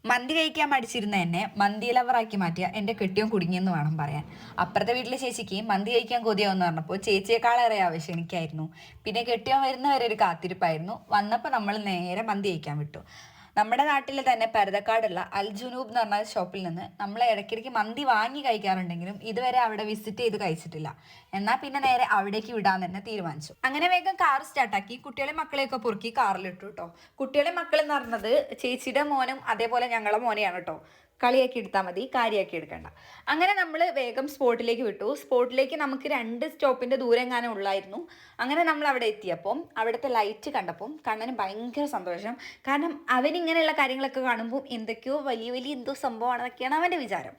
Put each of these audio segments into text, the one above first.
മന്തി കഴിക്കാൻ മടിച്ചിരുന്ന എന്നെ മന്തി ലവറാക്കി മാറ്റിയ എൻ്റെ കെട്ടിയോൻ കുടുങ്ങിയെന്ന് വേണം പറയാൻ. അപ്പുറത്തെ വീട്ടിലെ ചേച്ചിക്ക് മന്തി കഴിക്കാൻ കൊതിയാവെന്ന് പറഞ്ഞപ്പോൾ ചേച്ചിയേക്കാളേറെ ആവശ്യം എനിക്കായിരുന്നു. പിന്നെ കെട്ടിയോൻ വരുന്നവരെ ഒരു കാത്തിരിപ്പായിരുന്നു. വന്നപ്പോൾ നമ്മൾ നേരെ മന്തി കഴിക്കാൻ വിട്ടു. നമ്മുടെ നാട്ടിൽ തന്നെ പരതക്കാടുള്ള അൽ ജുനൂബ് എന്ന് പറഞ്ഞ ഷോപ്പിൽ നിന്ന് നമ്മൾ ഇടയ്ക്കിടയ്ക്ക് മന്തി വാങ്ങി കഴിക്കാറുണ്ടെങ്കിലും ഇതുവരെ അവിടെ വിസിറ്റ് ചെയ്ത് കഴിച്ചിട്ടില്ല. എന്നാൽ പിന്നെ നേരെ അവിടേക്ക് വിടാൻ തന്നെ തീരുമാനിച്ചു. അങ്ങനെ വേഗം കാർ സ്റ്റാർട്ടാക്കി കുട്ടികളെ മക്കളെയൊക്കെ പൊറുക്കി കാറിലിട്ടു കേട്ടോ. കുട്ടികളെ മക്കൾ എന്ന് പറഞ്ഞത് ചേച്ചിയുടെ മോനും അതേപോലെ ഞങ്ങളെ മോനെയാണ് കേട്ടോ. കളിയാക്കി എടുത്താൽ മതി, കാര്യമാക്കി എടുക്കണ്ട. അങ്ങനെ നമ്മൾ വേഗം സ്പോട്ടിലേക്ക് വിട്ടു. സ്പോട്ടിലേക്ക് നമുക്ക് 2 സ്റ്റോപ്പിൻ്റെ ദൂരം എങ്ങാനും ഉള്ളായിരുന്നു. അങ്ങനെ നമ്മൾ അവിടെ എത്തിയപ്പം അവിടുത്തെ ലൈറ്റ് കണ്ടപ്പം കണ്ണന് ഭയങ്കര സന്തോഷം. കാരണം അവനിങ്ങനെയുള്ള കാര്യങ്ങളൊക്കെ കാണുമ്പോൾ എന്തൊക്കെയോ വലിയ വലിയ എന്തോ സംഭവമാണെന്നൊക്കെയാണ് അവൻ്റെ വിചാരം.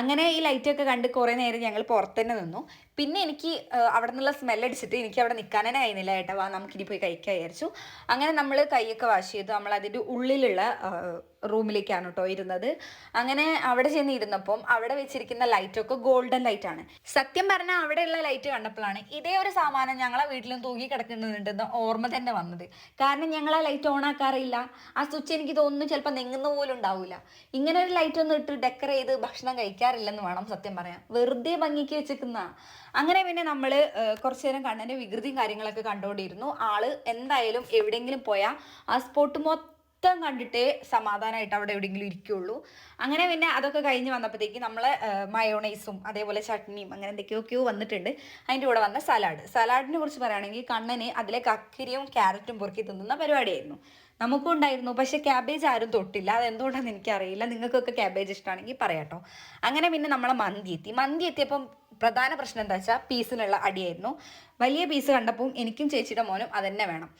അങ്ങനെ ഈ ലൈറ്റൊക്കെ കണ്ട് കുറേ നേരം ഞങ്ങൾ പുറത്ത് തന്നെ നിന്നു. പിന്നെ എനിക്ക് അവിടെ നിന്നുള്ള സ്മെല്ലടിച്ചിട്ട് എനിക്ക് അവിടെ നിൽക്കാൻ തന്നെ കഴിയുന്നില്ല. ഏട്ടാ വാ നമുക്കിനി പോയി കഴിക്കാൻ വിചാരിച്ചു. അങ്ങനെ നമ്മൾ കൈയൊക്കെ വാഷ് ചെയ്തു. നമ്മൾ അതിൻ്റെ ഉള്ളിലുള്ള റൂമിലേക്കാണ് കേട്ടോ ഇരുന്നത്. അങ്ങനെ അവിടെ ചെന്ന് ഇരുന്നപ്പം അവിടെ വെച്ചിരിക്കുന്ന ലൈറ്റൊക്കെ ഗോൾഡൻ ലൈറ്റാണ്. സത്യം പറഞ്ഞാൽ അവിടെയുള്ള ലൈറ്റ് കണ്ടപ്പോഴാണ് ഇതേ ഒരു സാമാനം ഞങ്ങളെ വീട്ടിലും തൂക്കി കിടക്കുന്നുണ്ടെന്ന് ഓർമ്മ തന്നെ വന്നത്. കാരണം ഞങ്ങൾ ആ ലൈറ്റ് ഓൺ ആക്കാറില്ല. ആ സ്വിച്ച് എനിക്ക് തോന്നുന്നു ചിലപ്പോൾ നെങ്ങുന്ന പോലും ഉണ്ടാവില്ല. ഇങ്ങനെ ഒരു ലൈറ്റ് ഒന്നും ഇട്ട് ഡെക്കർ ചെയ്ത് ഭക്ഷണം കഴിക്കാറില്ലെന്ന് വേണം സത്യം പറയാം. വെറുതെ ഭംഗിക്ക് വെച്ചിരിക്കുന്ന. അങ്ങനെ പിന്നെ നമ്മൾ കുറച്ചു നേരം കണ്ണൻ്റെ വികൃതിയും കാര്യങ്ങളൊക്കെ കണ്ടുകൊണ്ടിരുന്നു. ആള് എന്തായാലും എവിടെയെങ്കിലും പോയാൽ ആ സ്പോട്ട് മൊത്തം കണ്ടിട്ടേ സമാധാനമായിട്ട് അവിടെ എവിടെയെങ്കിലും ഇരിക്കുകയുള്ളൂ. അങ്ങനെ പിന്നെ അതൊക്കെ കഴിഞ്ഞ് വന്നപ്പോഴത്തേക്ക് നമ്മൾ മയോണൈസും അതേപോലെ ചട്നിയും അങ്ങനെ എന്തൊക്കെയൊക്കെയോ വന്നിട്ടുണ്ട്. അതിൻ്റെ കൂടെ വന്ന സലാഡിനെ കുറിച്ച് പറയുകയാണെങ്കിൽ കണ്ണന് അതിലെ കക്കരിയും ക്യാരറ്റും പൊറുക്കി തിന്നുന്ന പരിപാടിയായിരുന്നു. നമുക്കും ഉണ്ടായിരുന്നു. പക്ഷേ ക്യാബേജ് ആരും തൊട്ടില്ല. അതെന്തുകൊണ്ടാണെന്ന് എനിക്കറിയില്ല. നിങ്ങൾക്കൊക്കെ ക്യാബേജ് ഇഷ്ടമാണെങ്കിൽ പറയാട്ടോ. അങ്ങനെ പിന്നെ നമ്മളെ മന്തി എത്തിയപ്പം പ്രധാന പ്രശ്നം എന്താ വെച്ചാൽ പീസിനുള്ള അടിയായിരുന്നു. വലിയ പീസ് കണ്ടപ്പോൾ എനിക്കും ചേച്ചിയുടെ മോനും അതന്നെ വേണം.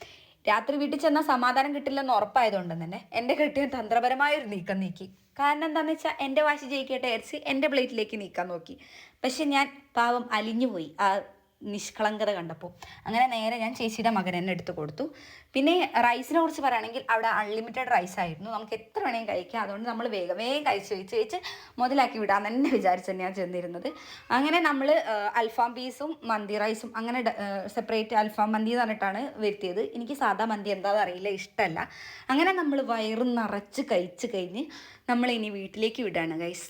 രാത്രി വീട്ടിൽ ചെന്നാൽ സമാധാനം കിട്ടില്ലെന്ന് ഉറപ്പായതുകൊണ്ട് തന്നെ എൻ്റെ കെട്ടിയൻ തന്ത്രപരമായൊരു നീക്കം നീക്കി. കാരണം എന്താണെന്ന് വെച്ചാൽ എൻ്റെ വാശി ജയിക്കട്ടെ വിചാരിച്ച് എൻ്റെ പ്ലേറ്റിലേക്ക് നീക്കാൻ നോക്കി. പക്ഷെ ഞാൻ പാവം അലിഞ്ഞുപോയി ആ നിഷ്കളങ്കത കണ്ടപ്പോൾ. അങ്ങനെ നേരെ ഞാൻ ചേച്ചിയുടെ മകൻ എന്നെ എടുത്ത് കൊടുത്തു. പിന്നെ റൈസിനെ കുറിച്ച് പറയുകയാണെങ്കിൽ അവിടെ അൺലിമിറ്റഡ് റൈസ് ആയിരുന്നു. നമുക്ക് എത്ര വേണമെങ്കിലും കഴിക്കാം. അതുകൊണ്ട് നമ്മൾ വേഗം കഴിച്ച് മുതലാക്കി വിടാൻ തന്നെ വിചാരിച്ച് തന്നെയാണ് ചെന്നിരുന്നത്. അങ്ങനെ നമ്മൾ അൽഫാം പീസും മന്തി റൈസും അങ്ങനെ സെപ്പറേറ്റ് അൽഫാം മന്തി എന്ന് പറഞ്ഞിട്ടാണ് വരുത്തിയത്. എനിക്ക് സാധാ മന്തി എന്താണെന്ന് അറിയില്ല, ഇഷ്ടമല്ല. അങ്ങനെ നമ്മൾ വയറ് നിറച്ച് കഴിച്ച് കഴിഞ്ഞ് നമ്മളിനി വീട്ടിലേക്ക് വിടാണ് ഗൈസ്.